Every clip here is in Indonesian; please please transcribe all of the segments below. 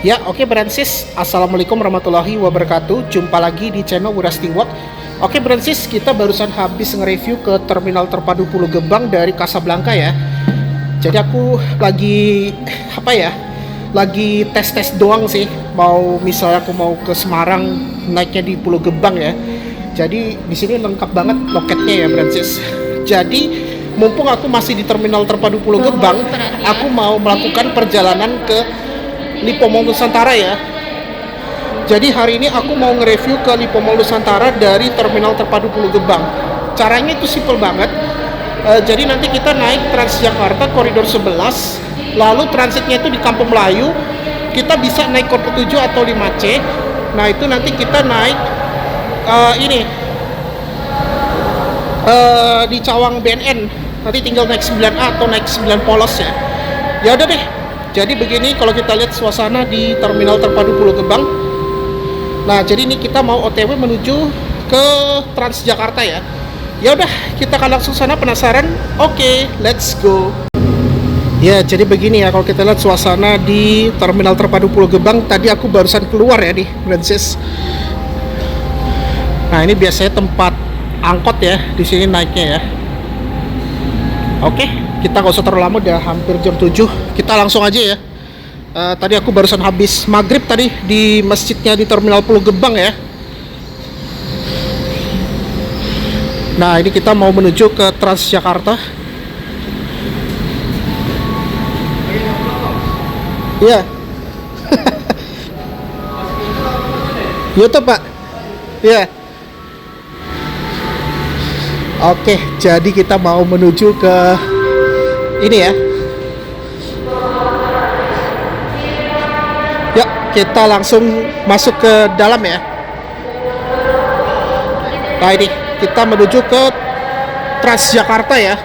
Ya, oke Bransis. Assalamualaikum warahmatullahi wabarakatuh. Jumpa lagi di channel Wirasti World. Oke Bransis, kita barusan habis nge-review ke Terminal Terpadu Pulau Gebang dari Casablanca ya. Jadi aku lagi lagi tes-tes doang sih. Misalnya aku mau ke Semarang naiknya di Pulau Gebang ya. Jadi di sini lengkap banget loketnya ya Bransis. Jadi mumpung aku masih di Terminal Terpadu Pulau Gebang, aku mau melakukan perjalanan ke Lipo Mall Nusantara ya. Jadi hari ini aku mau nge-review ke Lipo Mall Nusantara dari Terminal Terpadu Pulau Gebang. Caranya itu simple banget. Jadi nanti kita naik Transjakarta koridor 11, lalu transitnya itu di Kampung Melayu. Kita bisa naik koridor 7 atau 5C. Nah itu nanti kita naik di Cawang BNN. Nanti tinggal naik 9A atau naik 9 Polos ya. Ya udah deh. Jadi begini kalau kita lihat suasana di Terminal Terpadu Pulau Gebang. Nah, jadi ini kita mau OTW menuju ke Transjakarta ya. Ya udah, kita akan langsung sana, penasaran? Oke, let's go. Ya, jadi begini ya kalau kita lihat suasana di Terminal Terpadu Pulau Gebang. Tadi aku barusan keluar ya nih, Bransis. Nah, ini biasanya tempat angkot ya di sini naiknya ya. Oke, kita nggak usah terlalu lama, udah hampir jam 7. Kita langsung aja ya. Tadi aku barusan habis maghrib tadi di masjidnya di Terminal Pulau Gebang ya. Nah ini kita mau menuju ke Transjakarta. Iya. YouTube Pak. Iya. Oke, jadi kita mau menuju ke ini ya. Yuk, kita langsung masuk ke dalam ya. Nah ini, kita menuju ke Transjakarta ya.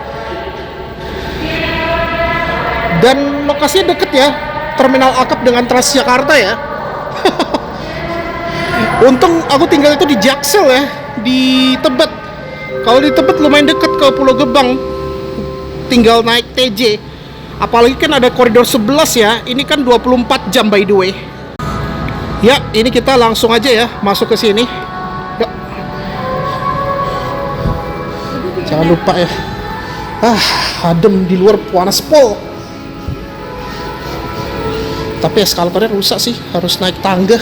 Dan lokasinya deket ya, Terminal Akap dengan Transjakarta ya. Untung aku tinggal itu di Jaksel ya, di Tebet. Kalau di Tebet lumayan deket ke Pulau Gebang, tinggal naik TJ. Apalagi kan ada koridor 11 ya. Ini kan 24 jam by the way. Ya, ini kita langsung aja ya masuk ke sini. Yuk. Jangan lupa ya. Adem di luar panas pol. Tapi eskalatornya rusak sih, harus naik tangga.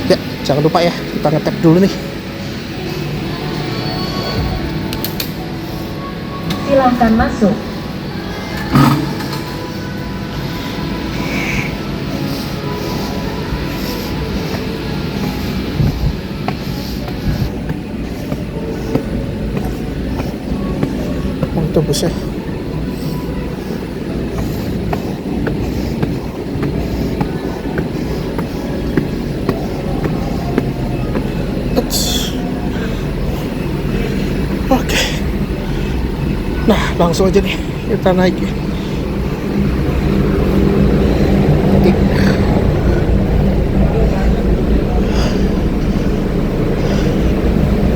Ya, jangan lupa ya, kita ngetap dulu nih. Silakan masuk. Mantap bos ya. Oke. Nah, langsung aja nih kita naik ya.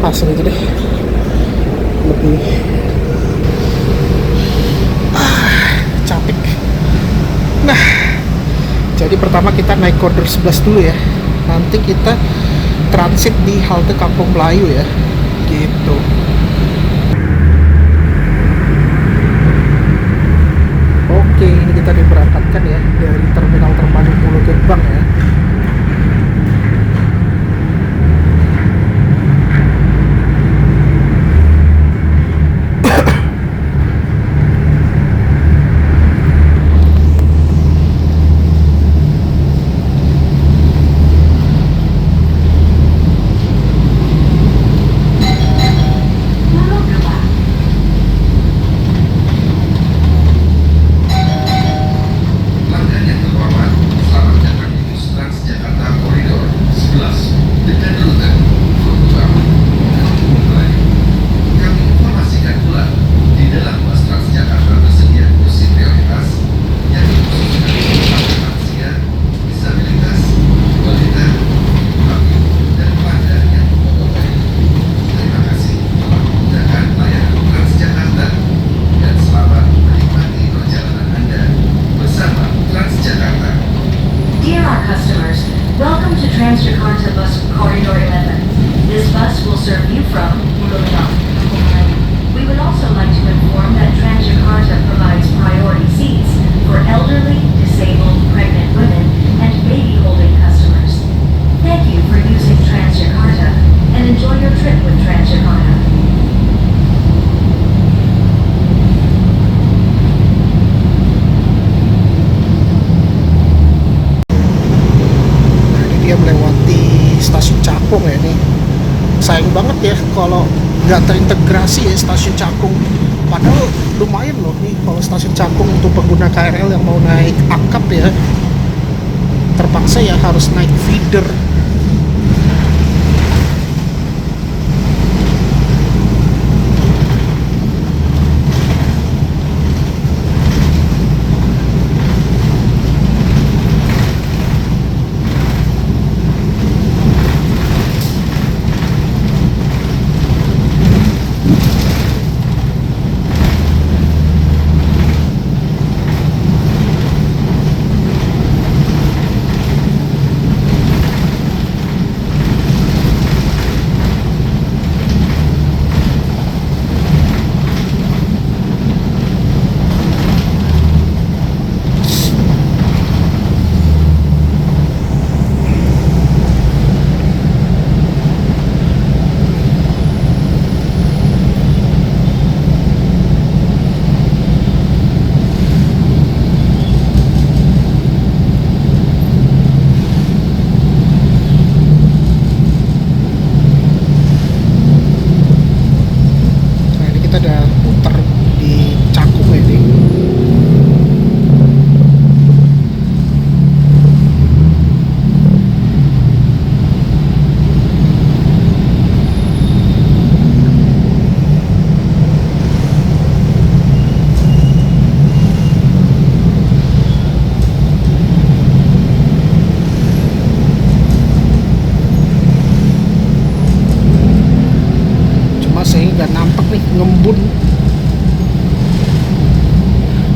Langsung aja deh. Lebih capek. Nah, jadi pertama kita naik koridor 11 dulu ya. Nanti kita transit di halte Kampung Melayu ya. Gitu. Oke, ini kita diberangkatkan ya dari Terminal Terpadu Pulau Gebang ya. kalau nggak terintegrasi ya stasiun Cakung. Padahal lumayan loh nih kalau stasiun Cakung untuk pengguna KRL yang mau naik akap ya, terpaksa ya harus naik feeder. Nah ini kita udah putar di Cakung ya nih. Cuma saya nggak nampak nih ngembun.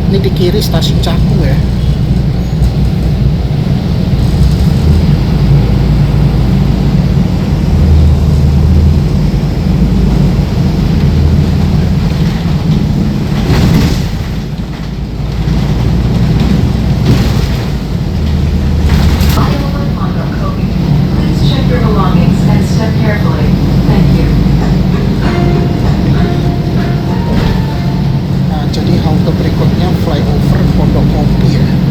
Ini di kiri stasiun Cakung ya. Flyover Pondokopi. Please check your belongings and step carefully. Thank you. Nah, jadi halte berikutnya flyover Pondok Kopi ya.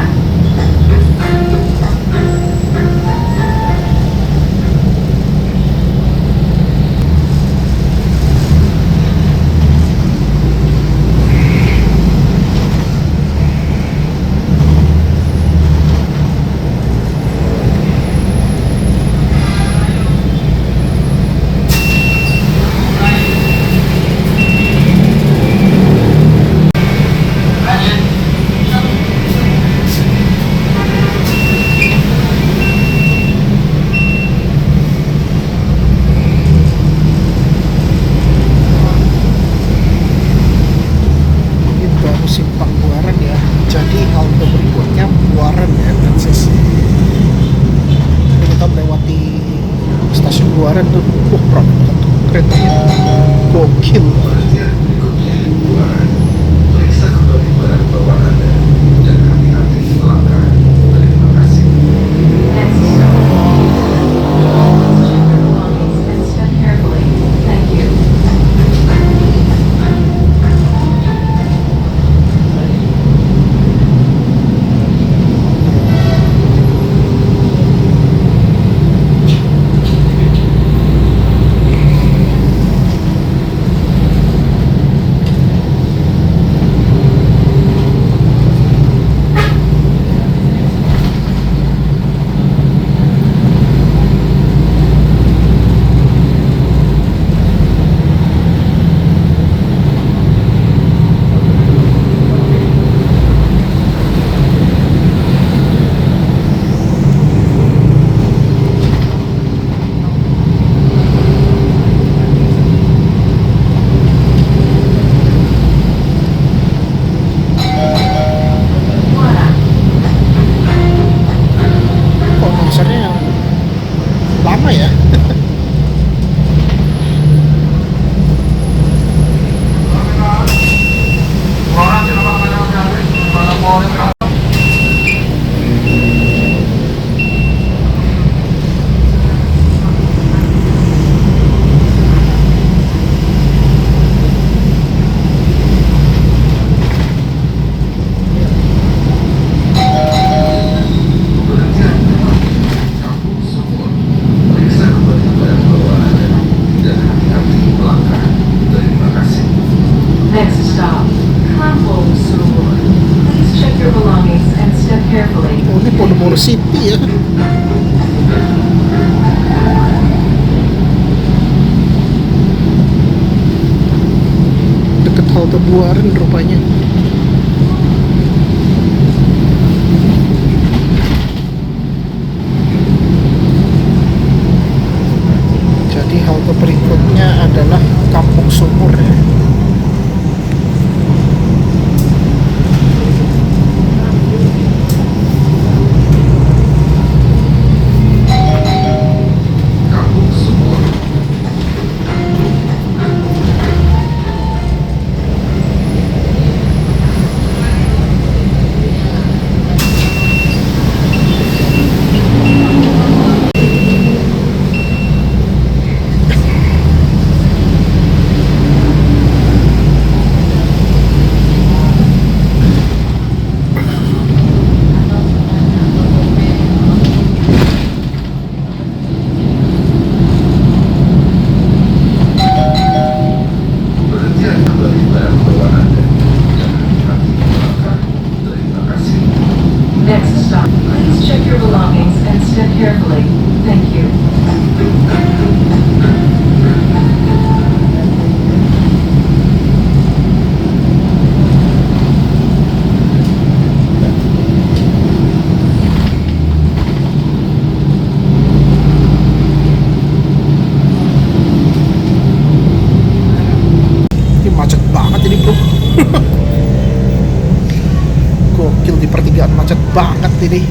Muara. Ini baru simpang Buaran ya. Jadi halte berikutnya Buaran ya, Francis. Ini kita melewati stasiun Buaran tuh. Wah, berapa tuh keretanya? Gokil. Periksa kembali barang bawaan Anda dan hati-hati melangkah. Terima kasih. Next stop. Please check your belongings and step carefully. Thank you. Muara. Kok konsernya lama ya? Kampung Sumur. Periksa kembali barang bawaan Anda dan hati-hati melangkah. Terima kasih. Next stop. Kampung Sumur. Please check your belongings and step carefully. Oh, ini Podomoro City ya. Deket halte Buaran rupanya. Jadi halte berikutnya adalah Kampung Sumur ya. Kampung Sumur. Berhentikan kembali barang bawaan Anda dan hati-hati melangkah. Terima kasih. Next stop. Please check your belongings and step carefully. Thank you. Ini macet banget ini bro. Gokil, di pertigaan macet banget ini.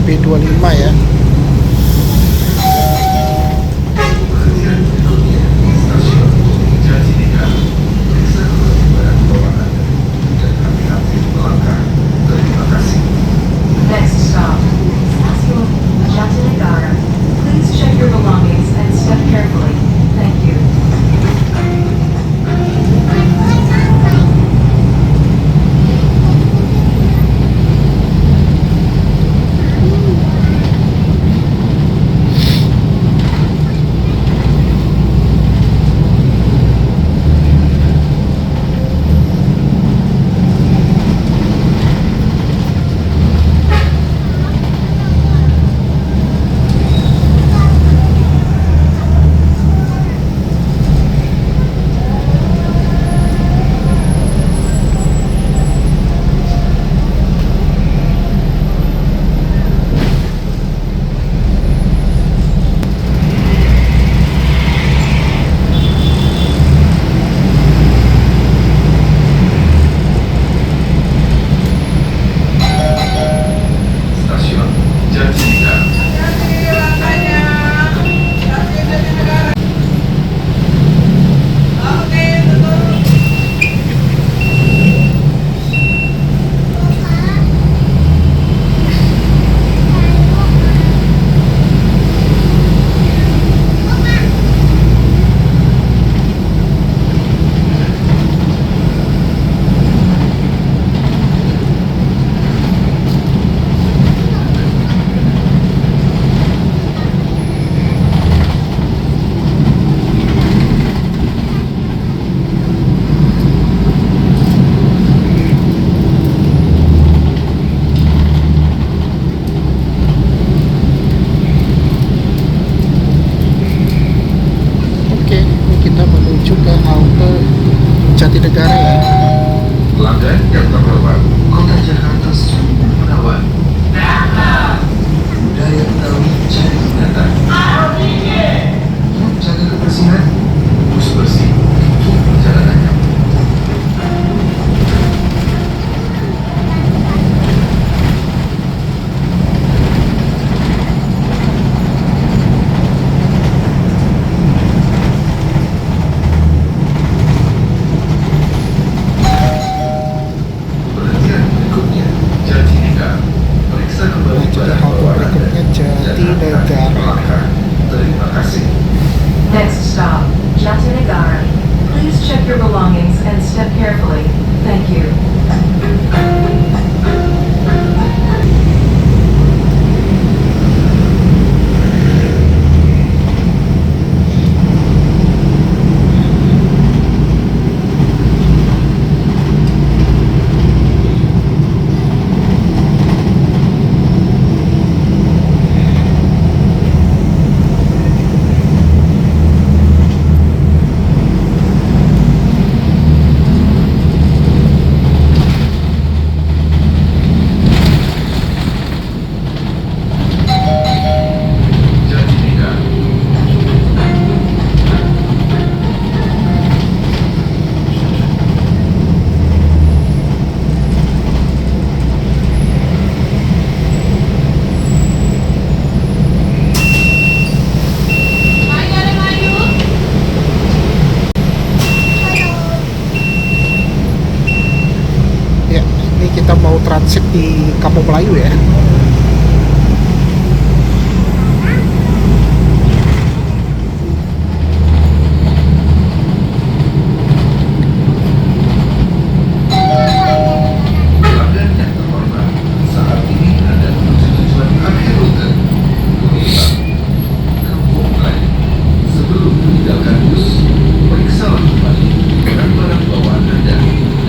B25 ya. Jatinegara ya. Pelanggan yang terhormat, Kota Jakarta sungguh merawat budaya Betawi jadi nyata. Yuk jaga kebersihan, bus bersih untuk perjalanannya. Perhatian berikutnya, Jatinegara. Periksa kembali Nah, jadi barang halte bawaan Anda berikutnya dan Jatinegara. hati-hati melangkah. Terima kasih. Next stop, Jatinegara. Please check your belongings and step carefully. Thank you. Jatinegara. Ya, ini kita mau transit di Kampung Melayu ya. Pelanggan yang terhormat, saat ini Anda menuju tujuan akhir rute. Kota Kampung Melayu. Sebelum meninggalkan bus, periksalah kembali barang-barang bawaan Anda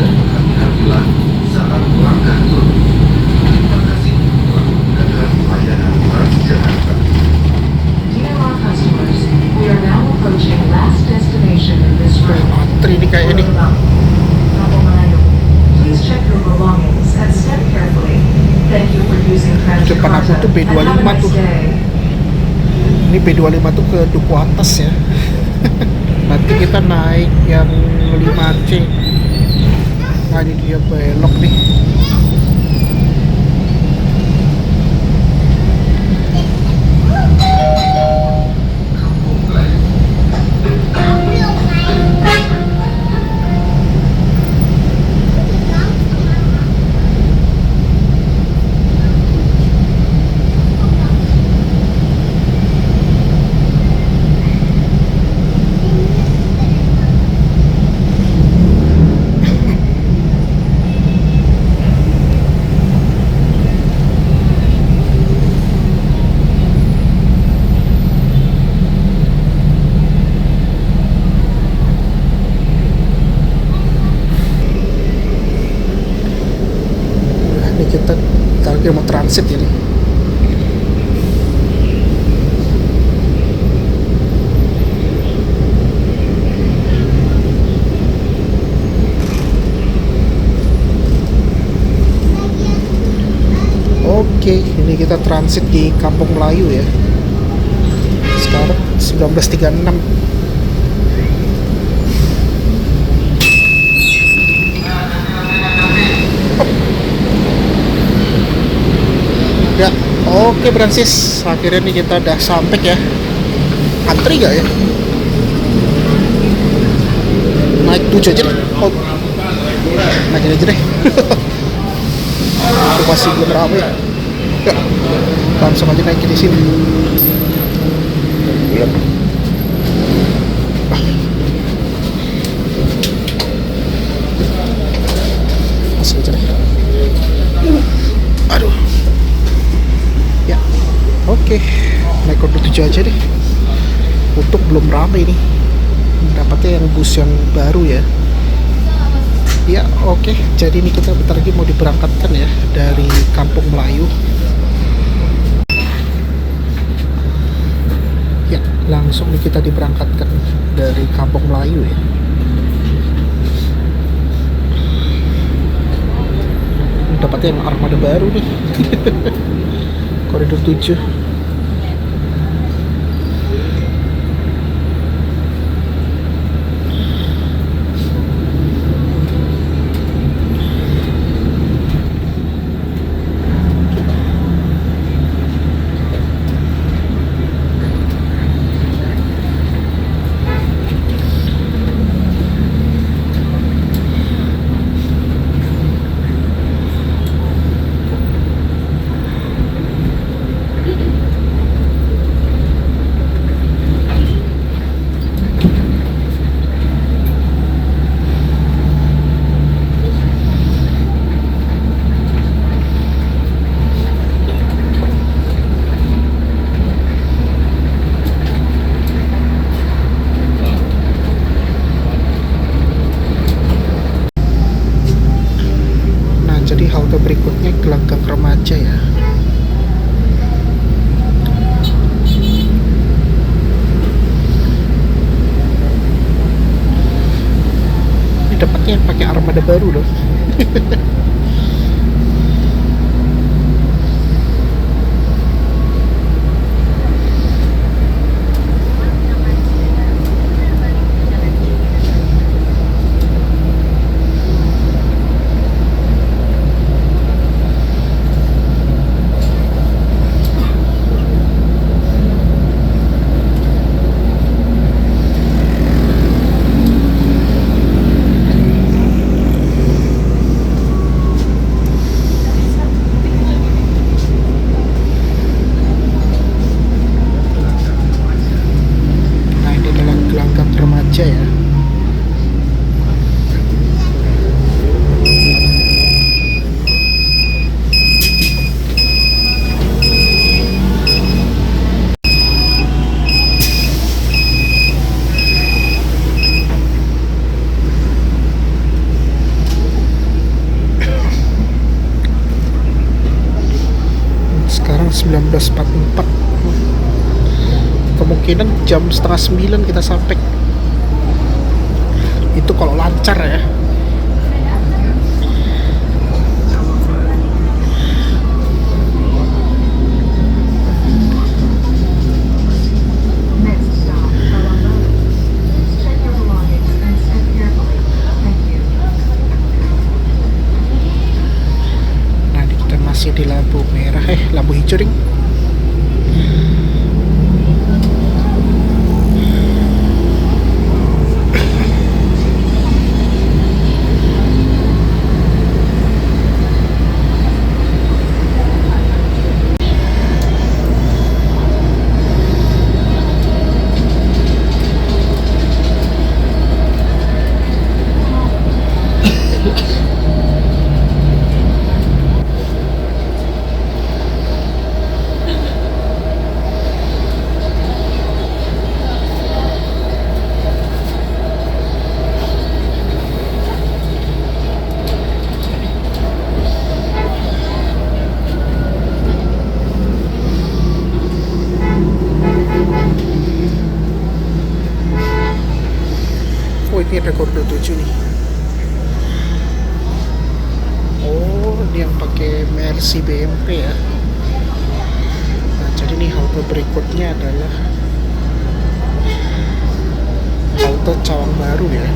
dan berhati-hatilah saat melangkah turun. Terima kasih telah menggunakan layanan Transjakarta. Dear our customers, we are now approaching last destination in this route. Antri nih kayak ini. Kampung Melayu. Please check your belongings and step carefully. Thank you for using Depan aku Transjakarta. tuh And have a B25 nice tuh. day. Ini B25 tuh ke Duku Atas ya. Nanti kita naik yang 5C. Nah, ini dia belok nih. Kampung Melayu. Nah, ini kita target mau transit ini. Oke, ini kita transit di Kampung Melayu ya. Sekarang 19.36. Ya, oke Francis, akhirnya nih kita udah sampai ya. Antri gak ya? Naik 7 aja deh. Oh, naik aja deh. Itu masih belum ramai. Ya, langsung aja naik di sini. Masuk aja deh. Aduh. Ya, oke. Naik kode 7 aja deh. Untuk belum ramai nih. Dapatnya yang bus yang baru ya. Ya, oke. Jadi ini kita bentar lagi mau diberangkatkan ya dari Kampung Melayu. Ya, langsung nih kita diberangkatkan dari Kampung Melayu ya. dapatnya yang armada baru nih. Koridor 7. Jadi halte berikutnya Gelanggang Remaja ya. Ini dapatnya pakai armada baru loh. Ya. Sekarang 19.44. Kemungkinan jam setengah 9 kita sampai. Itu kalau lancar ya. Nah, ini kita masih di lampu merah, lampu hijau ring. Oh, ini ada koridor 7 nih. Oh, ini yang pakai Mercy BMP ya. Nah, jadi nih halte berikutnya adalah halte Cawang Baru ya.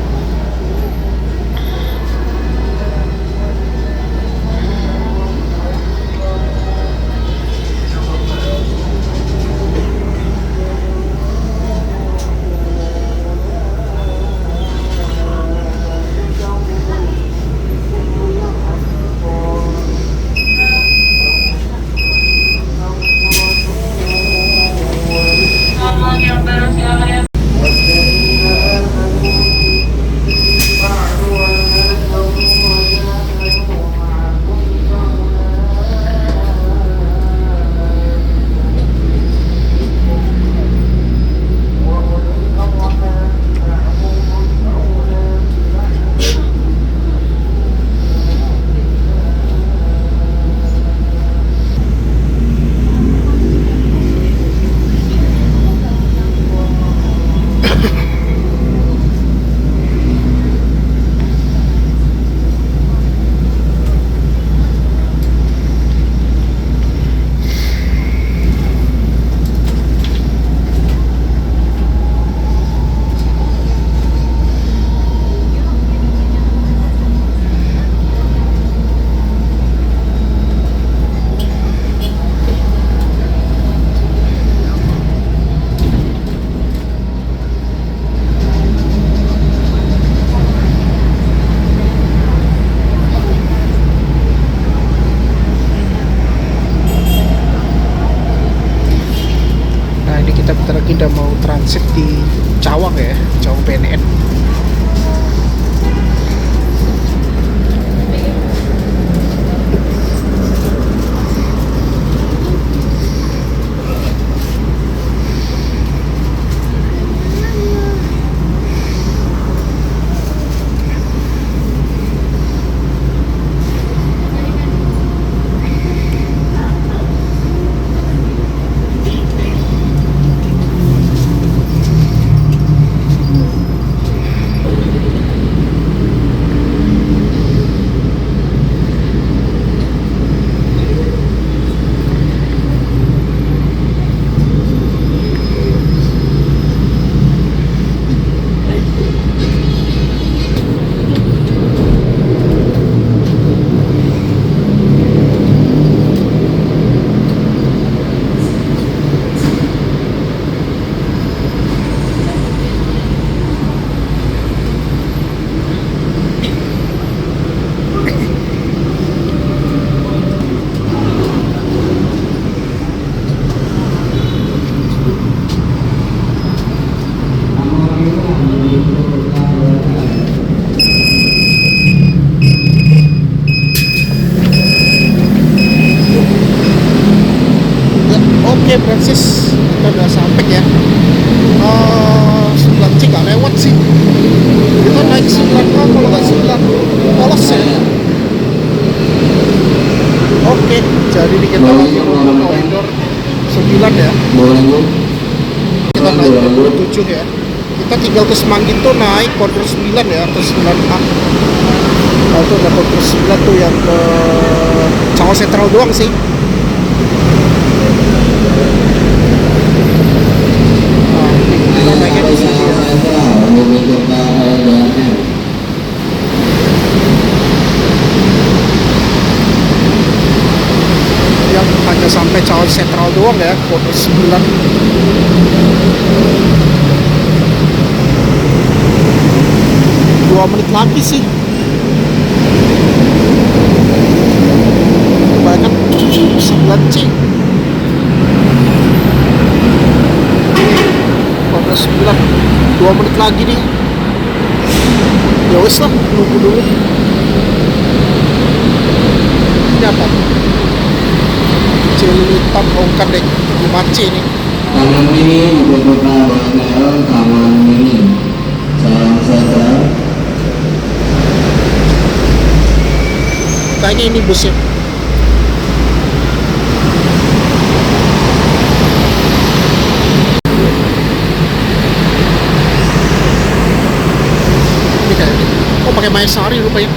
mau transit di Cawang ya, Cawang PNN. Oke Francis, kita udah sampai ya. 9C nggak lewat sih. Kita naik 9A, kalau nggak 9 polos ya. Oke, jadi ini kita lagi rute koridor 9 ya. Kita naik koridor 7 ya. Kita tinggal ke Semanggi tuh naik koridor 9 ya, ke 9A. Nah, itu ada koridor 9 tuh yang ke Cawang Sentral doang sih. Kita naiknya di sini ya. Yang hanya sampai Cawang Sentral doang ya, koridor 9. Dua menit lagi sih. Kebanyakan 9C. Koridor 9, 2 menit lagi nih. Ya wes lah, nunggu dulu. Ini apa? Cililitan Ongkar deh, 5C nih. Taman mini Ibu Kota BNL, Taman Mini Salam Sejahtera. Kayaknya ini busnya. Ini kayaknya. Oh pakai Maesari rupanya.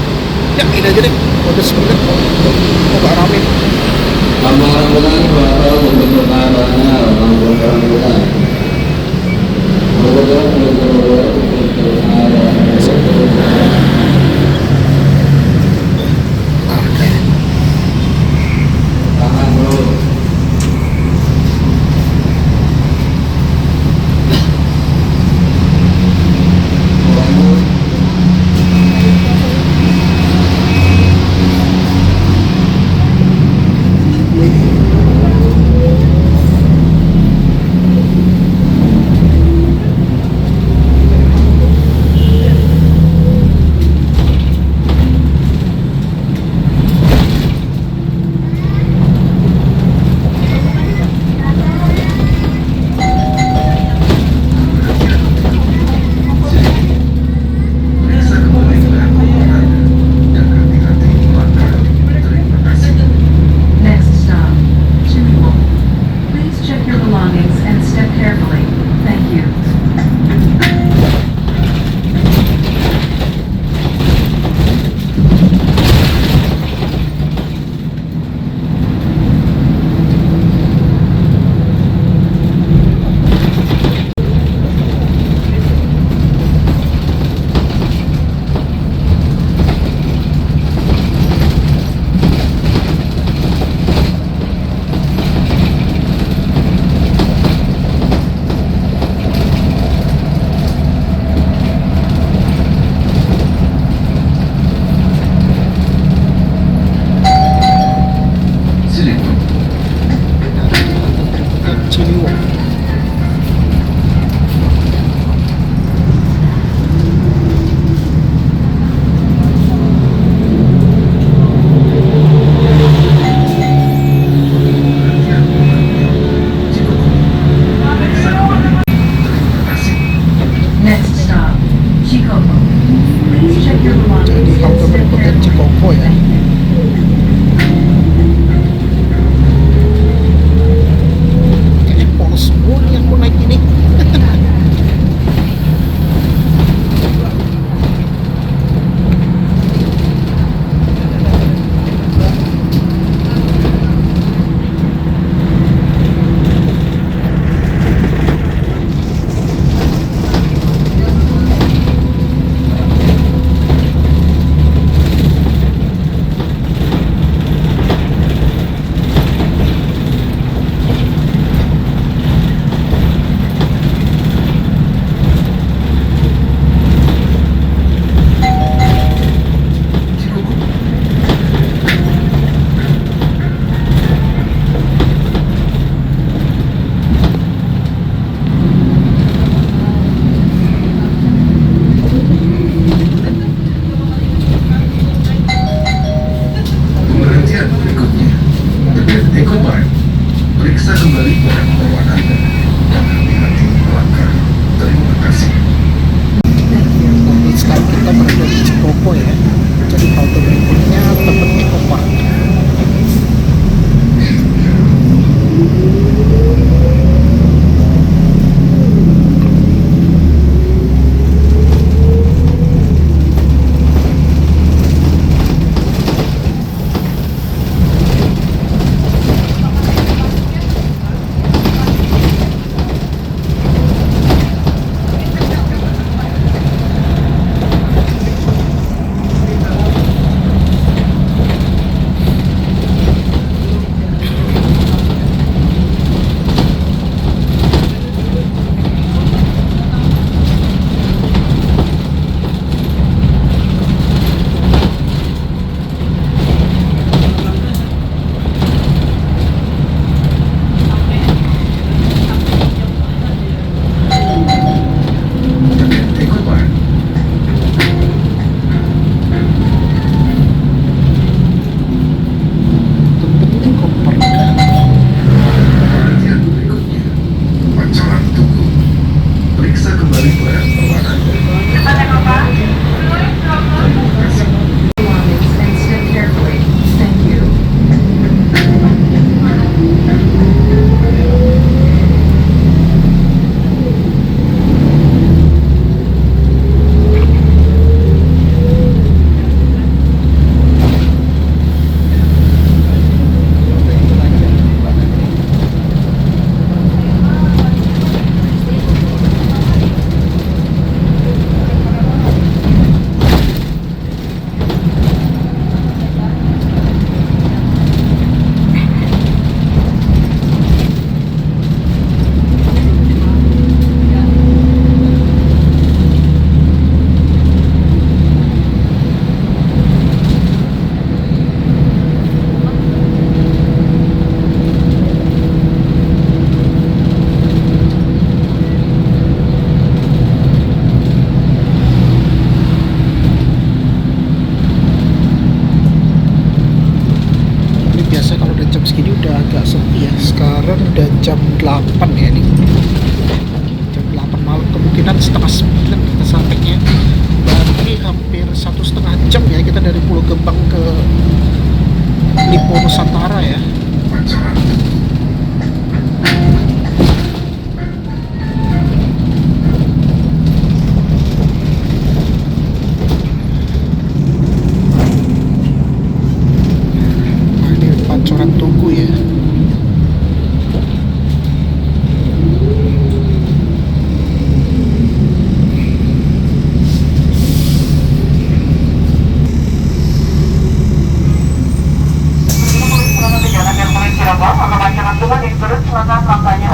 Ya ini aja deh. Udah 9. Oh gak rame. Kampung Rambutan, Bakal Ibu Kota BNL, Kampung Rambutan. Tahan bro. Cikoko ya. Kayaknya polos semua nih aku naik ini. Pemberhentian berikutnya, dekat Eco Park. Periksa kembali barang bawaan Anda dan hati-hati melangkah. Terima kasih. Nanti sekarang kita berada di Cikoko ya. Jadi halte berikutnya tempat Eco Park. Dekat Eco Park. Tempat Eco Park. Pemberhentian berikutnya, Pancoran Tugu. Periksa kembali barang bawaan Anda. Terima kasih. belongings and step carefully. Thank you. Ini biasa kalau udah jam segini udah agak sepi ya. Sekarang udah jam 8 ya nih. Jam 8 malam, kemungkinan setengah 9 kita sampainya. Berarti hampir 1,5 jam ya kita dari Pulau Gebang ke Lipo Nusantara ya. Pancoran Tugu. Nah, ini Pancoran Tugu ya. Selamat perjalanan yang menuju Cirebon, maka masyarakat Tuhan yang turut selama kampanye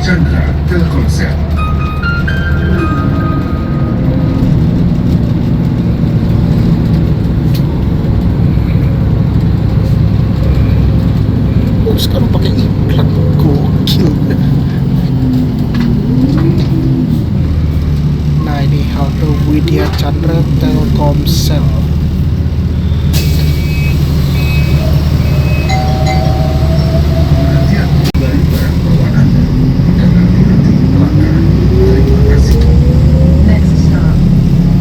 Chandra Telkomsel. Oh, sekarang pakai iklan, gokil. Nah, ini halte Widya Chandra Telkomsel. Perhatian dari barang bawaan Anda dan hati-hati pelanggaran. Terima kasih. Next stop,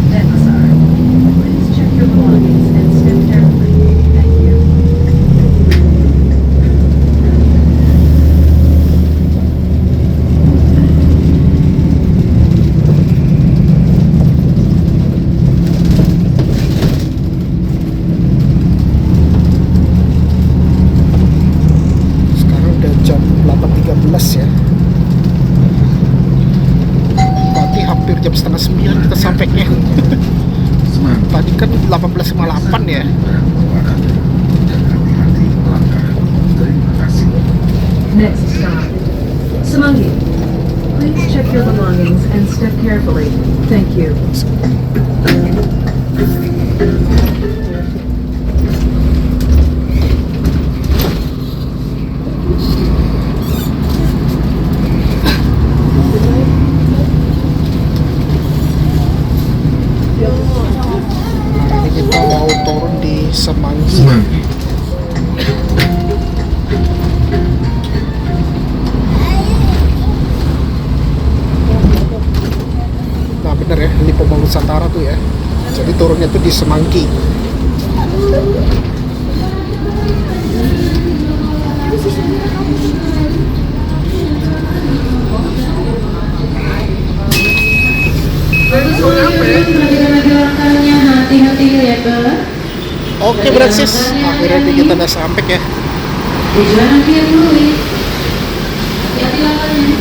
Denpasar. Please check your belongings and step carefully. Thank you. Sekarang udah jam 8.13 ya. Berarti hampir jam setengah 9 kita sampainya. Semangat. Tadi kan 18.58 ya. Barang bawaan Anda dan hati-hati pelanggaran. Terima kasih. Next stop, Semanggi. Please check your belongings and step carefully. Thank you. Ini kita mau turun di Semanggi. Semanggi. Nah bener ya, ini Pembangun Nusantara tuh ya. Jadi turunnya tuh di Semanggi. Hati-hati ya, Kak. Oke Bransis, akhirnya nih kita udah sampai ya. Tujuan akhir dulu ya. Hati-hati langkahnya.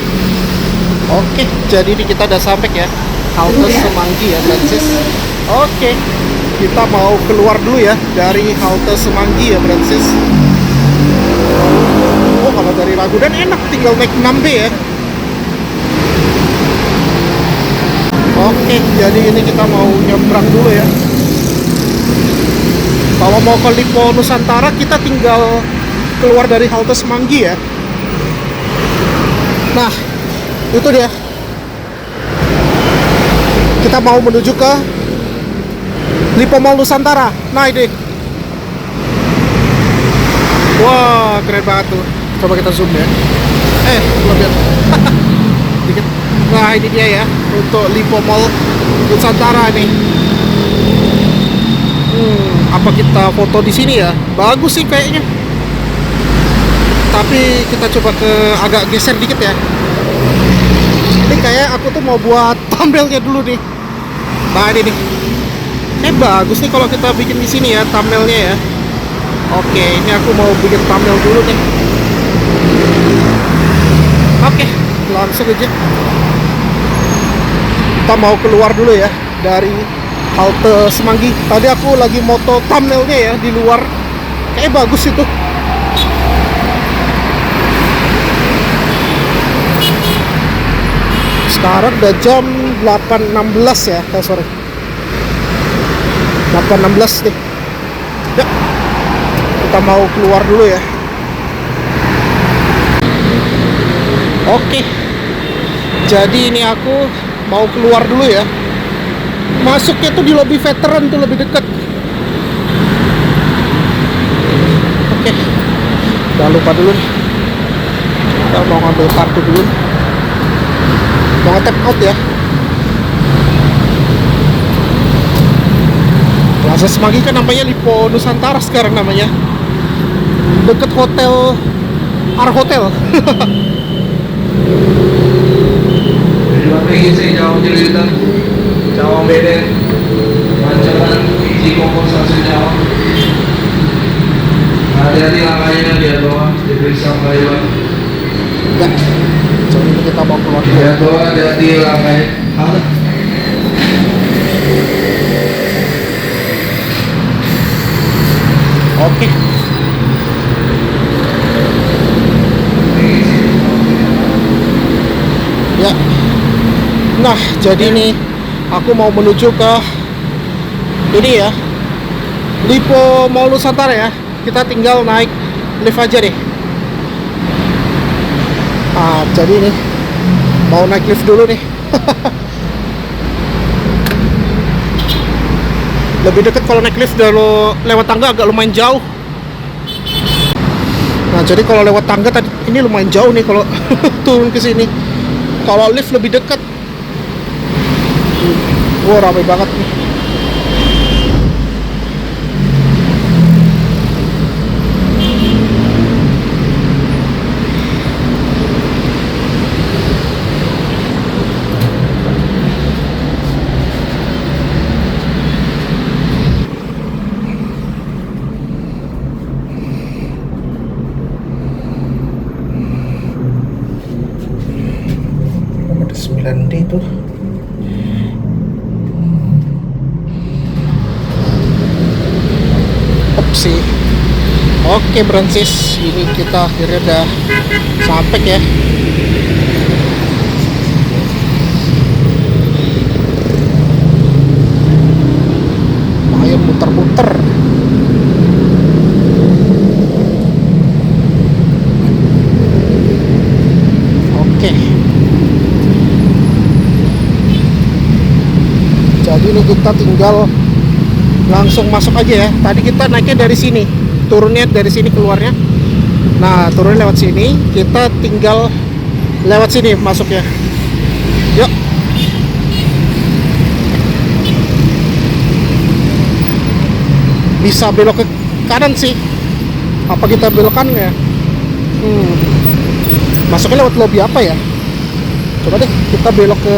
Oke, jadi ini kita udah sampai ya. Halte Semanggi ya Bransis. Oke, kita mau keluar dulu ya dari halte Semanggi ya Bransis. Oh, kalau dari Ragunan enak, tinggal naik 6B ya. Oke, jadi ini kita mau nyebrang dulu ya. Kalau mau ke Lipo Nusantara kita tinggal keluar dari halte Semanggi ya. Nah, itu dia. Kita mau menuju ke Lipo Mall Nusantara. Nah ini. Wah, keren banget tuh. Coba kita zoom ya. Belum lihat. Dikit. Nah ini dia ya, untuk Lipo Mall Nusantara nih. Apa kita foto di sini ya? Bagus sih kayaknya. Tapi kita coba agak geser dikit ya. Ini kayak aku tuh mau buat thumbnailnya dulu nih. Nah ini nih. Bagus nih kalau kita bikin di sini ya thumbnailnya ya. Oke, ini aku mau bikin thumbnail dulu nih. Oke, langsung aja. Kita mau keluar dulu ya dari halte Semanggi. Tadi aku lagi moto thumbnailnya ya di luar. Kayak bagus itu. Sekarang udah jam 8.16 ya. Sorry. 8.16 nih. Ya. Kita mau keluar dulu ya. Oke. Jadi ini aku mau keluar dulu ya. Masuknya tuh di lobby veteran tuh lebih dekat. Oke. Jangan lupa dulu nih. Kita mau ngambil kartu dulu. Mau nge-tap out ya. Plaza Semanggi kan namanya Lipo Nusantara sekarang namanya. Deket hotel Ar Hotel. Terima kasih saya jawab cerita Cawang Beden Pancoran Cikoko Stasiun Cawang. Hati-hati langkahnya dia doang diperiksa Mbak. Ya. Jadi kita mau keluar dulu. Dia doang hati-hati langkahnya. Halo. Oke. Ya. Nah, jadi nih aku mau menuju ke ini ya, Lipo Mall Nusantara ya. Kita tinggal naik lift aja deh. Ah, jadi nih mau naik lift dulu nih. Lebih dekat kalau naik lift, kalau lewat tangga agak lumayan jauh. Nah, jadi kalau lewat tangga tadi ini lumayan jauh nih kalau turun ke sini. Kalau lift lebih dekat. Wah, ramai banget nih. Ada 9D tuh. Opsi. Oke, Brancis, ini kita akhirnya udah sampai ya. Ayo muter-muter. Oke. Jadi ini kita tinggal langsung masuk aja ya. Tadi kita naiknya dari sini, turunnya dari sini keluarnya. Nah, turunnya lewat sini, kita tinggal lewat sini masuknya. Yuk. Bisa belok ke kanan sih. Apa kita belok kanan ya? Masuknya lewat lobby apa ya? Coba deh kita belok ke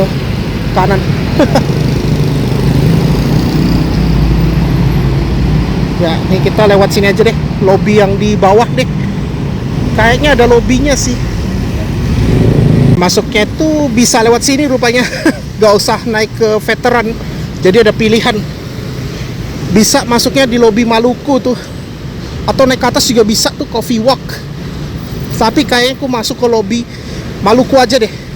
kanan. Ya, ini kita lewat sini aja deh. Lobby yang di bawah deh. Kayaknya ada lobbynya sih. Masuknya tuh bisa lewat sini rupanya. Gak usah naik ke veteran. Jadi ada pilihan. Bisa masuknya di lobby Maluku tuh. Atau naik ke atas juga bisa tuh, Coffee Walk. Tapi kayaknya aku masuk ke lobby Maluku aja deh.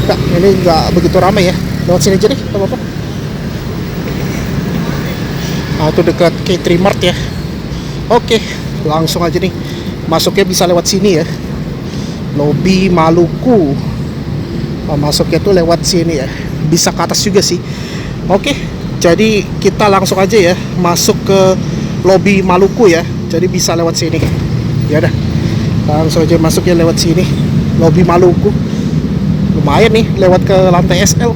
Nah, ini nggak begitu ramai ya. Lewat sini aja deh, nggak apa-apa. Nah, itu dekat K3 Mart ya. Oke, langsung aja nih. Masuknya bisa lewat sini ya. Lobby Maluku. Nah, masuknya tuh lewat sini ya. Bisa ke atas juga sih. Oke, jadi kita langsung aja ya masuk ke lobby Maluku ya. Jadi bisa lewat sini. Ya udah. Langsung aja masuknya lewat sini. Lobby Maluku. Lumayan nih lewat ke lantai SL.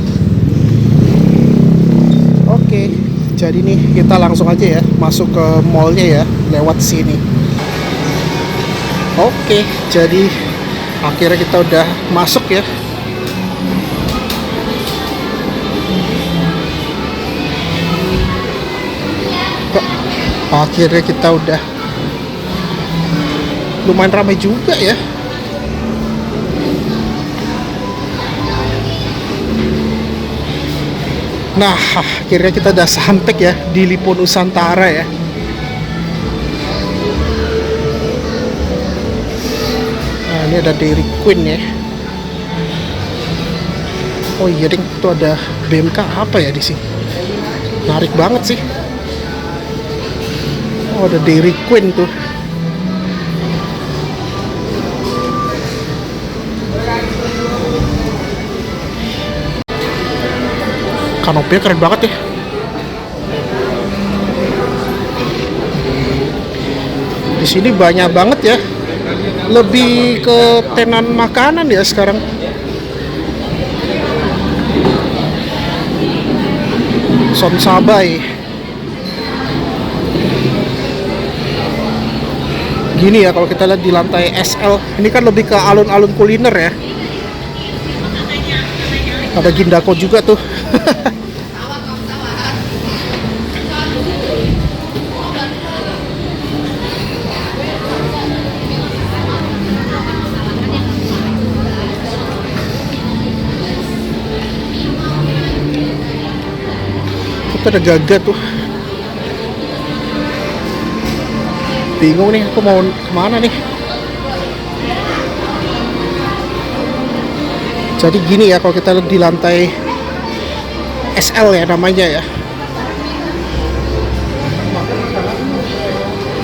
Oke, jadi nih kita langsung aja ya masuk ke mallnya ya lewat sini. Oke, jadi akhirnya kita udah masuk ya. Akhirnya kita udah, lumayan ramai juga ya. Nah, akhirnya kita udah sampai ya di Lipo Nusantara ya. Nah, ini ada Dairy Queen ya. Oh iya ding, itu ada BMK apa ya di sini? Menarik banget sih. Oh, ada Dairy Queen tuh. Kanopinya keren banget ya. Di sini banyak banget ya. Lebih ke tenan makanan ya sekarang. Son Sabai. Gini ya kalau kita lihat di lantai SL. Ini kan lebih ke alun-alun kuliner ya. Ada Gindako juga tuh. Itu ada Gaga tuh. Bingung nih aku mau kemana nih. Jadi gini ya, kalau kita lihat di lantai SL ya namanya ya.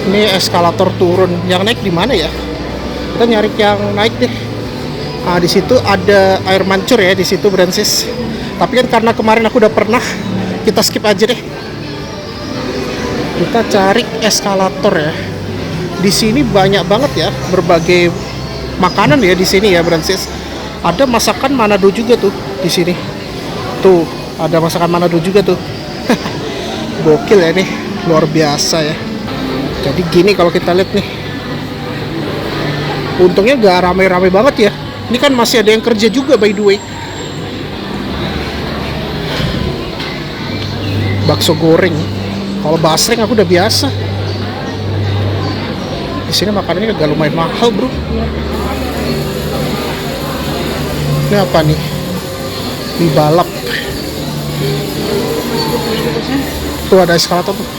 Ini eskalator turun. Yang naik di mana ya? Kita nyari yang naik deh. Nah, di situ ada air mancur ya, di situ Brancis. Tapi kan karena kemarin aku udah pernah, kita skip aja deh. Kita cari eskalator ya. Di sini banyak banget ya berbagai makanan ya di sini ya Brancis. Ada masakan Manado juga tuh di sini. Tuh, ada masakan Manado juga tuh. Gokil ya nih, luar biasa ya. Jadi gini kalau kita lihat nih. Untungnya gak ramai-ramai banget ya. Ini kan masih ada yang kerja juga by the way. Bakso goreng. Kalau basreng aku udah biasa. Di sini makanannya agak lumayan mahal, bro. Ini apa nih? Mie balap. Tuh ada eskalator tuh.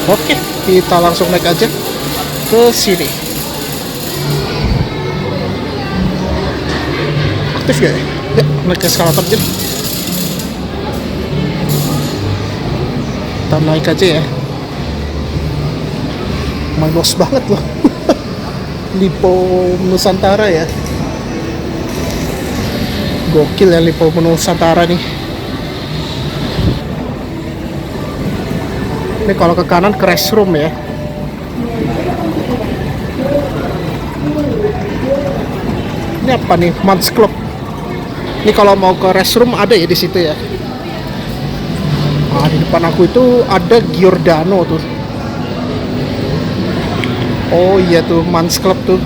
Oke, kita langsung naik aja ke sini. Aktif gak ya? Ya, naik ke eskalator aja. Kita naik aja ya. Main los banget loh. Lipo Nusantara ya. Gokil ya Lipo Nusantara nih. Ini kalau ke kanan ke restroom ya. Ini apa nih? Mans Club. Ini kalau mau ke restroom ada ya di situ ya. Nah, di depan aku itu ada Giordano tuh. Oh iya tuh Mans Club tuh.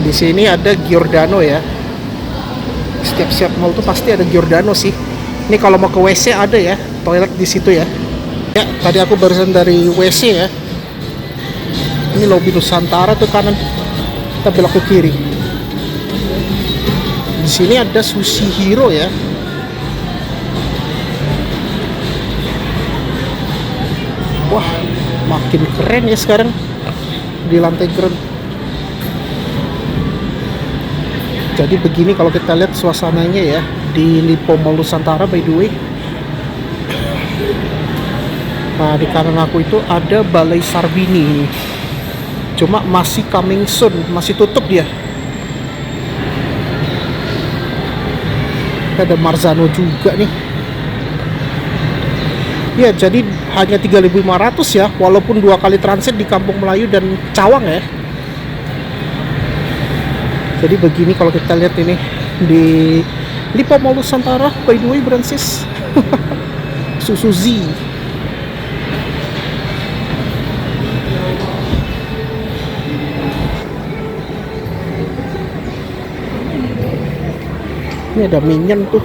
Di sini ada Giordano ya. Setiap mall tuh pasti ada Giordano sih. Ini kalau mau ke WC ada ya, toilet di situ ya. Ya, tadi aku barusan dari WC ya. Ini lobi Nusantara tuh kanan. Kita belok ke kiri. Di sini ada Sushi Hero ya. Wah, makin keren ya sekarang di lantai ground. Jadi begini kalau kita lihat suasananya ya di Lipo Mall Nusantara by the way. Nah, di kanan aku itu ada Balai Sarbini. Cuma masih coming soon, masih tutup dia. Ada Marzano juga nih. Ya, jadi hanya 3.500 ya, walaupun 2 kali transit di Kampung Melayu dan Cawang ya. Jadi begini kalau kita lihat ini di Lipo Mall Nusantara by the way Brancis. Suzuzi. Ini ada Minion tuh.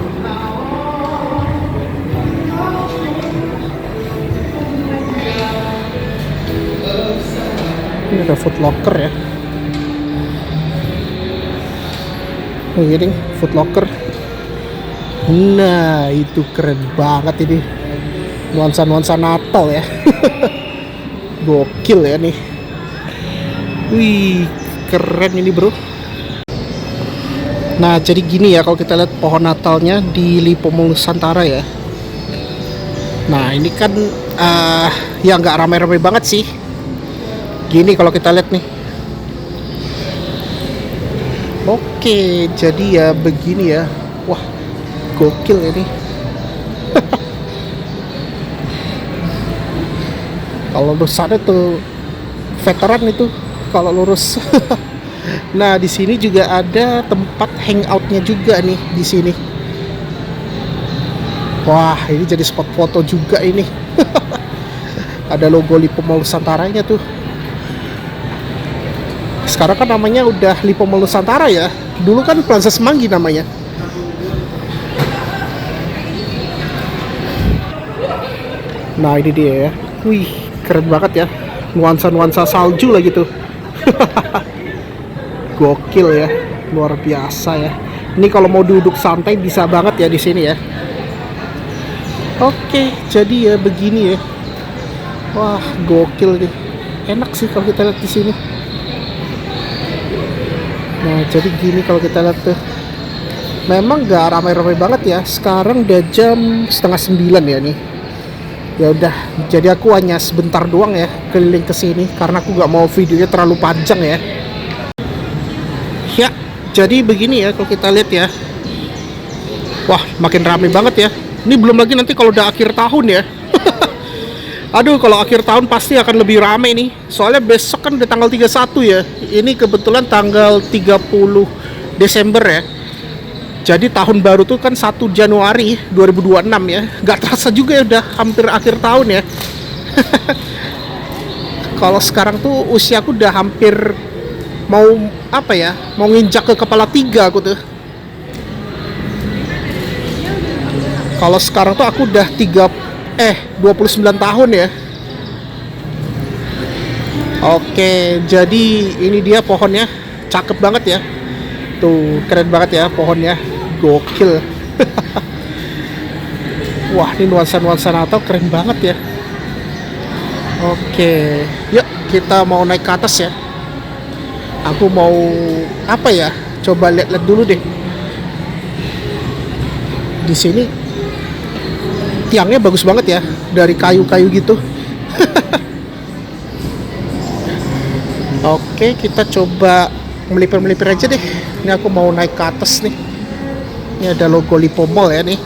Ini ada Foot Locker ya. Oh iya ding, Foot Locker. Nah, itu keren banget ini. Nuansa-nuansa Natal ya. Gokil ya nih. Wih, keren ini bro. Nah, jadi gini ya kalau kita lihat pohon Natalnya di Lipo Mall Nusantara ya. Nah, ini kan ya nggak ramai-ramai banget sih. Gini kalau kita lihat nih. Oke, jadi ya begini ya. Wah, gokil ini. Kalau lurus sana tuh veteran itu kalau lurus. Nah, di sini juga ada tempat hangoutnya juga nih di sini. Wah, ini jadi spot foto juga ini. Ada logo Lipo Mall Nusantaranya tuh. Sekarang kan namanya udah Lipo Mall Nusantara ya. Dulu kan Plaza Semanggi namanya. Nah, ini dia ya. Wih, keren banget ya. Nuansa-nuansa salju lah gitu. Gokil ya, luar biasa ya. Ini kalau mau duduk santai bisa banget ya di sini ya. Oke, jadi ya begini ya. Wah, gokil nih. Enak sih kalau kita lihat di sini. Nah, jadi gini kalau kita lihat tuh. Memang gak ramai-ramai banget ya. Sekarang udah jam 8:30 ya nih. Ya udah, jadi aku hanya sebentar doang ya keliling ke sini karena aku gak mau videonya terlalu panjang ya. Ya, jadi begini ya kalau kita lihat ya. Wah, makin ramai banget ya. Ini belum lagi nanti kalau udah akhir tahun ya. Aduh, kalau akhir tahun pasti akan lebih ramai nih. Soalnya besok kan udah tanggal 31 ya. Ini kebetulan tanggal 30 Desember ya. Jadi tahun baru tuh kan 1 Januari 2026 ya. Gak terasa juga ya udah hampir akhir tahun ya. Kalau sekarang tuh usiaku udah hampir mau apa ya? Mau nginjak ke kepala 3 aku tuh. Kalau sekarang tuh aku udah 29 tahun ya. Oke, jadi ini dia pohonnya. Cakep banget ya. Tuh, keren banget ya pohonnya. Gokil. Wah, ini nuansa-nuansa Natal keren banget ya. Oke, yuk kita mau naik ke atas ya. Aku mau apa ya? Coba lihat-lihat dulu deh. Di sini tiangnya bagus banget ya, dari kayu-kayu gitu. Oke, kita coba melipir-melipir aja deh. Ini aku mau naik ke atas nih. Ini ada logo Lipo Mall ya nih.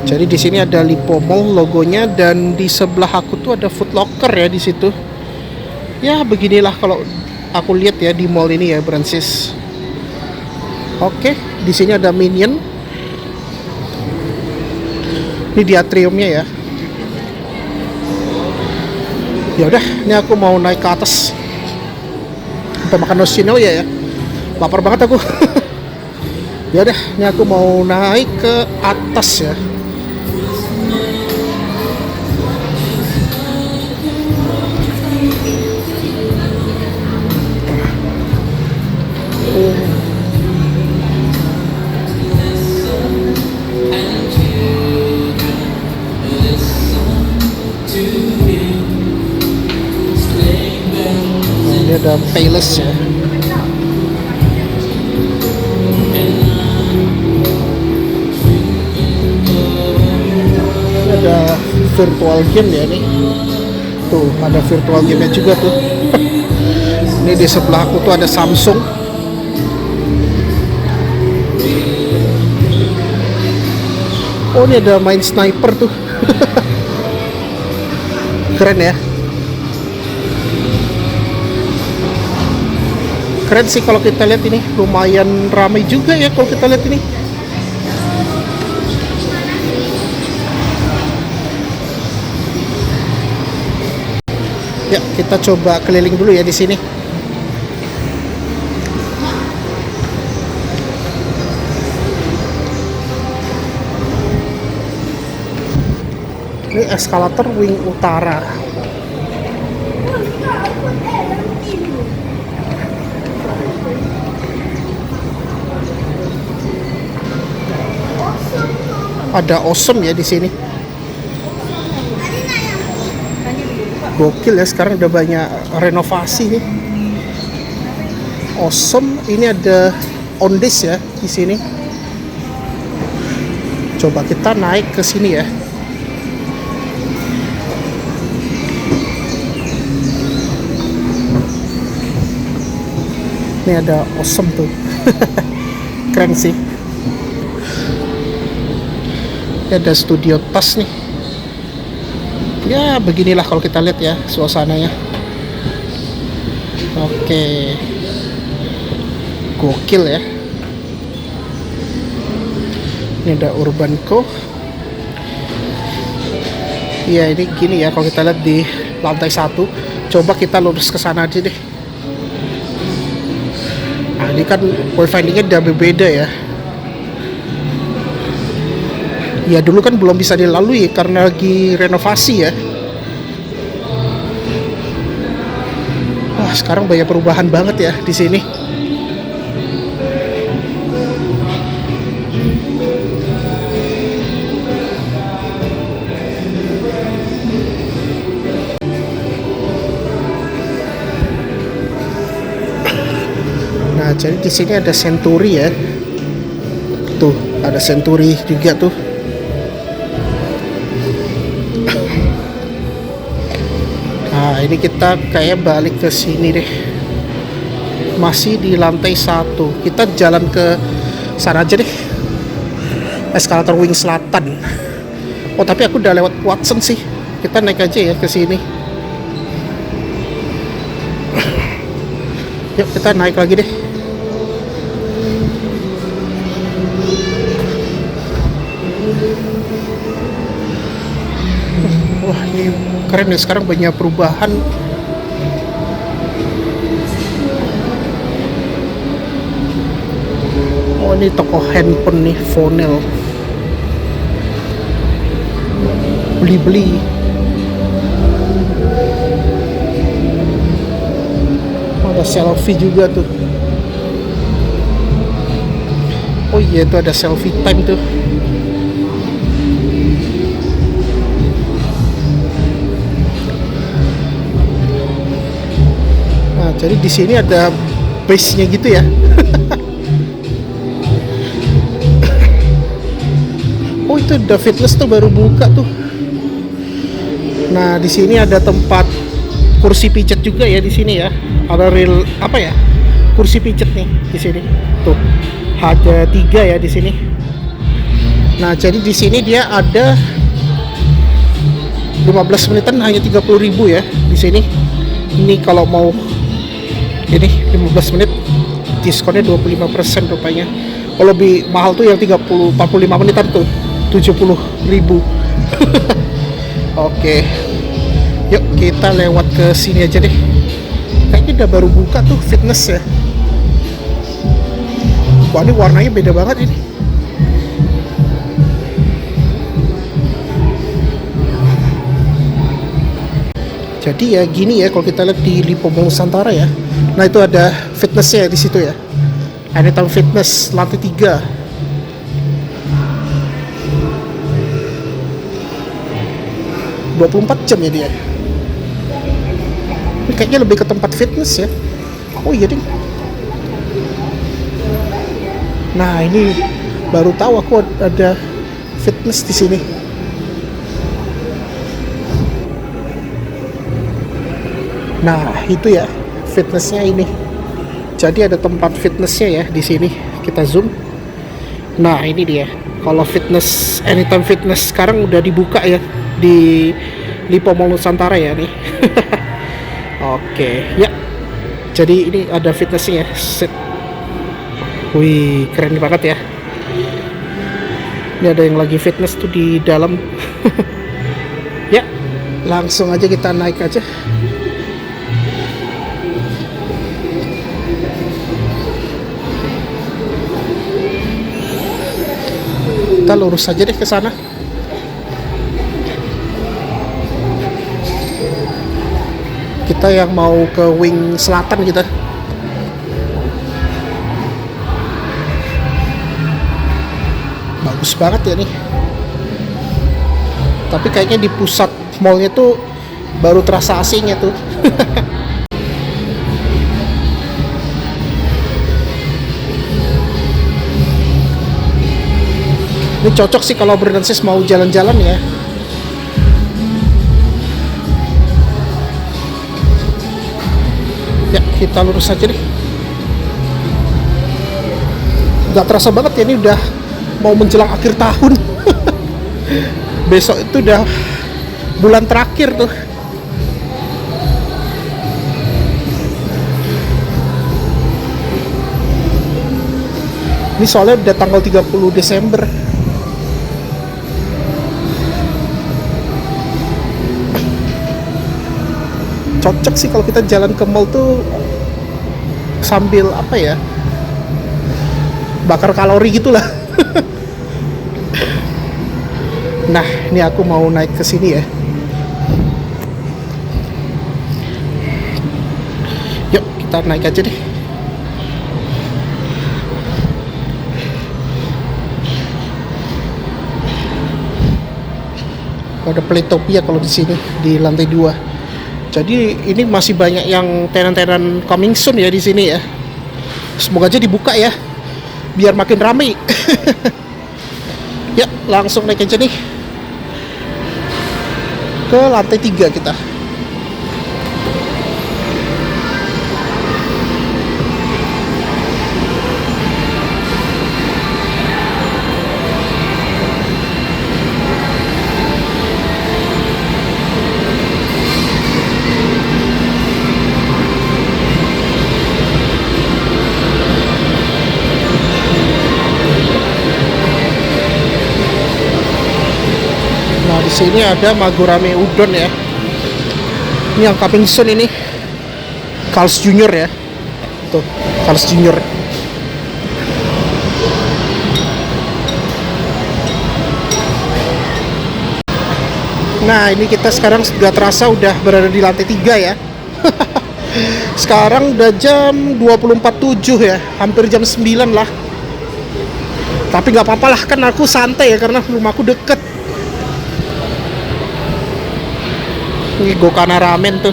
Jadi di sini ada Lipo Mall logonya dan di sebelah aku tuh ada Foot Locker ya di situ. Ya beginilah kalau aku lihat ya di mall ini ya, Brancis. Oke, di sini ada Minion. Ini di atriumnya ya. Ya udah, ini aku mau naik ke atas. Sampai makan Yoshino ya. Lapar banget aku. Ya udah, ini aku mau naik ke atas ya. Ini ada Payless ya. Ini ada virtual game ya nih. Tuh, ada virtual game-nya juga tuh. Ini di sebelah aku tuh ada Samsung. Oh, ini ada main sniper tuh. Keren ya. Keren sih kalau kita lihat ini, lumayan ramai juga ya kalau kita lihat ini. Ya, kita coba keliling dulu ya di sini. Ini eskalator wing utara. Ada Awesome ya di sini. Gokil ya, sekarang udah banyak renovasi nih. Awesome, ini ada Ondes ya di sini. Coba kita naik ke sini ya. Ini ada Awesome tuh. Keren sih. Ini ada studio tas nih. Ya beginilah kalau kita lihat ya suasananya. Oke, gokil ya. Ini ada Urban Co. Ya ini gini ya kalau kita lihat di lantai 1. Coba kita lurus ke sana aja deh. Nah ini kan wayfindingnya udah berbeda ya. Ya dulu kan belum bisa dilalui karena lagi renovasi ya. Wah sekarang banyak perubahan banget ya di sini. Jadi di sini ada Century ya. Tuh, ada Century juga tuh. Nah, ini kita kayak balik ke sini deh. Masih di lantai 1. Kita jalan ke sana aja deh. Eskalator wing selatan. Oh, tapi aku udah lewat Watson sih. Kita naik aja ya ke sini. Yuk, kita naik lagi deh. Wah, ini keren ya, sekarang banyak perubahan. Oh, ini toko handphone nih, Fonel. Beli-beli. Oh, ada selfie juga tuh. Oh iya, itu ada selfie time tuh. Nah, jadi di sini ada base-nya gitu ya. Oh, itu The Fitness tuh baru buka tuh. Nah, di sini ada tempat kursi pijat juga ya di sini ya. Ada real apa ya? Kursi pijat nih di sini. Tuh. Ada 3 ya di sini. Nah, jadi di sini dia ada 15 menitan hanya 30.000 ya di sini. Ini kalau mau ini 15 menit diskonnya 25% rupanya. Kalau lebih mahal tuh yang 45 menitan tuh 70.000. Oke. Yuk kita lewat ke sini aja deh. Kayaknya udah baru buka tuh fitness ya. Wah, ini warnanya beda banget ini. Jadi ya gini ya kalau kita lihat di Lipo Mall Nusantara ya. Nah, itu ada fitnessnya di situ ya. Anytime Fitness lantai 3. ...24 jam ya dia. Ini kayaknya lebih ke tempat fitness ya. Oh iya ding. Nah, ini baru tahu aku ada fitness di sini. Nah, itu ya fitnessnya ini. Jadi ada tempat fitnessnya ya di sini. Kita zoom. Nah, ini dia. Kalau fitness Anytime Fitness sekarang udah dibuka ya di Lipo Mall Nusantara ya nih. Oke, ya. Jadi ini ada fitnessnya ya. Set. Wih, keren banget ya. Ini ada yang lagi fitness tuh di dalam. Ya, langsung aja kita naik aja. Kita lurus aja deh ke sana. Kita yang mau ke wing selatan kita. Bagus banget ya nih. Tapi kayaknya di pusat mallnya tuh baru terasa AC-nya tuh. Ini cocok sih kalau Brenensis mau jalan-jalan ya. Ya, kita lurus aja deh. Gak terasa banget ya, ini udah mau menjelang akhir tahun. Besok itu udah bulan terakhir tuh. Ini soalnya udah tanggal 30 Desember. Cocok sih kalau kita jalan ke mall tuh sambil apa ya, bakar kalori gitulah. Nah, ini aku mau naik ke sini ya. Yuk kita naik aja deh. Ada Playtopia kalau di sini di lantai 2. Jadi ini masih banyak yang tenan-tenan coming soon ya di sini ya. Semoga aja dibuka ya, biar makin ramai. Ya, langsung naik aja nih ke lantai 3 kita. Nah, di sini ada Magurame Udon ya. Ini yang coming soon ini. Carl's Junior ya. Tuh, Carl's Junior. Nah, ini kita sekarang gak terasa udah berada di lantai 3 ya. Sekarang udah jam 20.47 ya, hampir jam 9 lah. Tapi gak apa-apa lah, kan aku santai ya, karena rumahku deket. Ini Gokana Ramen tuh.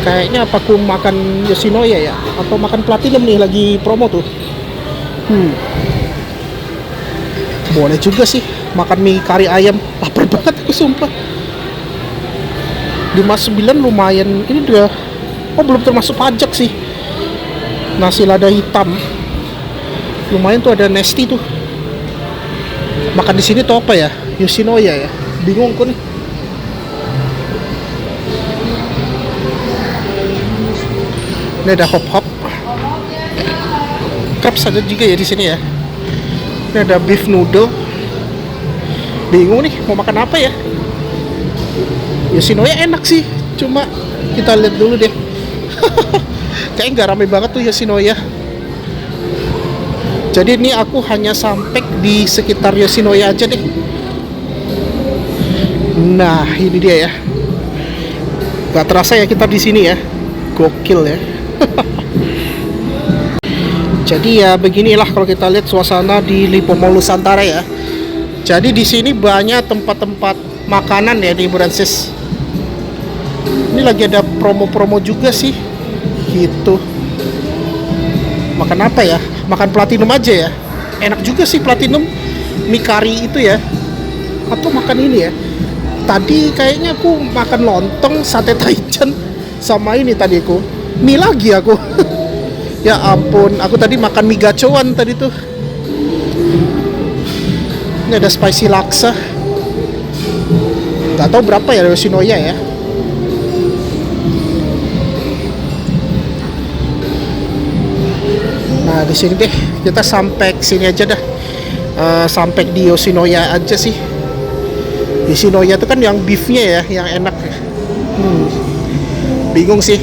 Kayaknya apa aku makan Yoshinoya ya, atau makan Platinum nih, lagi promo tuh. Boleh juga sih makan mie kari ayam. Lapar banget aku sumpah. 59 lumayan. Ini udah, oh belum termasuk pajak sih. Nasi lada hitam lumayan tuh, ada Nesti tuh. Makan di sini tuh apa ya? Yoshinoya ya. Bingung aku nih. Ini ada hop-hop. Crabs ada juga ya di sini ya. Ini ada beef noodle. Bingung nih mau makan apa ya. Yoshinoya enak sih, cuma kita lihat dulu deh. Kayaknya nggak rame banget tuh Yoshinoya. Jadi ini aku hanya sampai di sekitar Yoshinoya aja deh. Nah, ini dia ya. Gak terasa ya kita di sini ya. Gokil ya. Jadi ya beginilah kalau kita lihat suasana di Lippo Mall Nusantara ya. Jadi di sini banyak tempat-tempat makanan ya di Brancis. Ini lagi ada promo-promo juga sih. Gitu. Makan apa ya? Makan Platinum aja ya. Enak juga sih Platinum. Mie kari itu ya. Atau makan ini ya. Tadi kayaknya aku makan lontong, sate taichan, sama ini tadi aku. Mie lagi aku. Ya ampun, aku tadi makan mie gacoan tadi tuh. Ini ada spicy laksa. Gak tahu berapa ya Yoshinoya ya. Nah di sini deh, kita sampai sini aja dah. Sampai di Yoshinoya aja sih. Yoshinoya itu kan yang beefnya ya, yang enak. Bingung sih.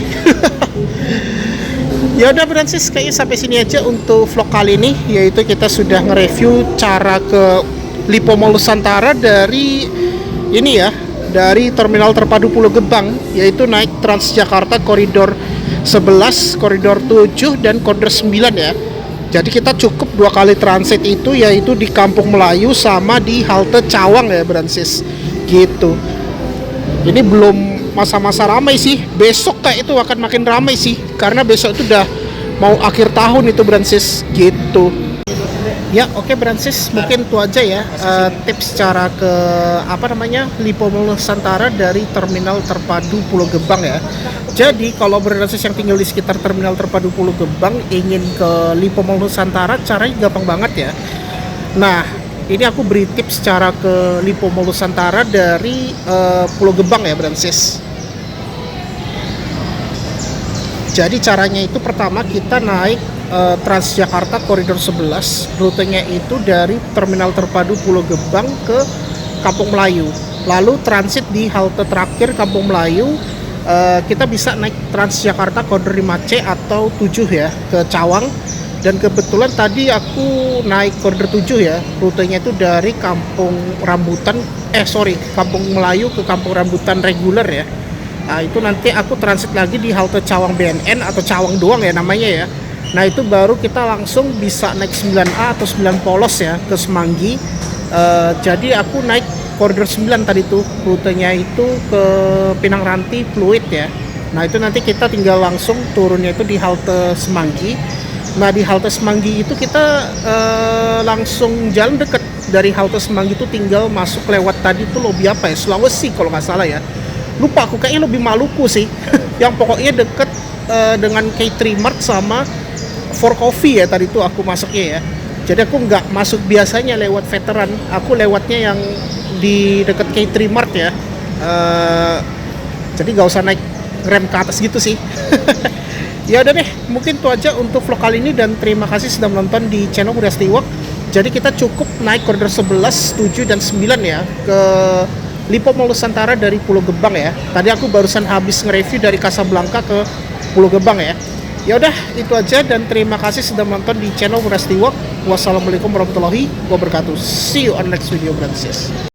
Ya udah Brancis, kayaknya sampai sini aja untuk vlog kali ini, yaitu kita sudah nge-review cara ke Lippo Mall Nusantara dari ini ya, dari Terminal Terpadu Pulau Gebang, yaitu naik Transjakarta koridor 11, koridor 7 dan koridor 9 ya. Jadi kita cukup 2 kali transit itu, yaitu di Kampung Melayu sama di halte Cawang ya Brancis. Gitu. Ini belum masa-masa ramai sih. Besok kayak itu akan makin ramai sih, karena besok itu udah mau akhir tahun itu Brancis gitu. Ya oke Brancis, mungkin itu aja ya tips cara ke Lippo Mall Nusantara dari Terminal Terpadu Pulau Gebang ya. Jadi kalau Brancis yang tinggal di sekitar Terminal Terpadu Pulau Gebang ingin ke Lippo Mall Nusantara, caranya gampang banget ya. Nah ini aku beri tips cara ke Lippo Mall Nusantara dari Pulau Gebang ya Brancis. Jadi caranya itu pertama kita naik Transjakarta koridor 11, rutenya itu dari Terminal Terpadu Pulau Gebang ke Kampung Melayu. Lalu transit di halte terakhir Kampung Melayu, kita bisa naik Transjakarta koridor 5C atau 7 ya ke Cawang. Dan kebetulan tadi aku naik koridor 7 ya, rutenya itu dari Kampung Melayu ke Kampung Rambutan reguler ya. Nah itu nanti aku transit lagi di halte Cawang BNN atau Cawang doang ya namanya ya. Nah itu baru kita langsung bisa naik 9A atau 9 Polos ya ke Semanggi. Jadi aku naik koridor 9 tadi tuh, rutenya itu ke Pinang Ranti Fluid ya. Nah itu nanti kita tinggal langsung turunnya itu di halte Semanggi. Nah di halte Semanggi itu kita langsung jalan deket dari halte Semanggi itu, tinggal masuk lewat tadi tuh lobi apa ya, Sulawesi kalau nggak salah ya. Lupa aku, kayaknya lebih Maluku sih. Yang pokoknya deket dengan K3 Mart sama For Coffee ya tadi tuh aku masuknya ya. Jadi aku nggak masuk biasanya lewat veteran, aku lewatnya yang di deket K3 Mart ya. Jadi nggak usah naik rem ke atas gitu sih. Ya udah deh, mungkin itu aja untuk vlog kali ini, dan terima kasih sudah menonton di channel Wirastiwak. Jadi kita cukup naik koridor 11, 7 dan 9 ya ke Lipo Mall Nusantara dari Pulau Gebang ya. Tadi aku barusan habis nge-review dari Kasablanka ke Pulau Gebang ya. Ya udah, itu aja, dan terima kasih sudah menonton di channel Wirastiwak. Wassalamualaikum warahmatullahi wabarakatuh. See you on next video, Francis.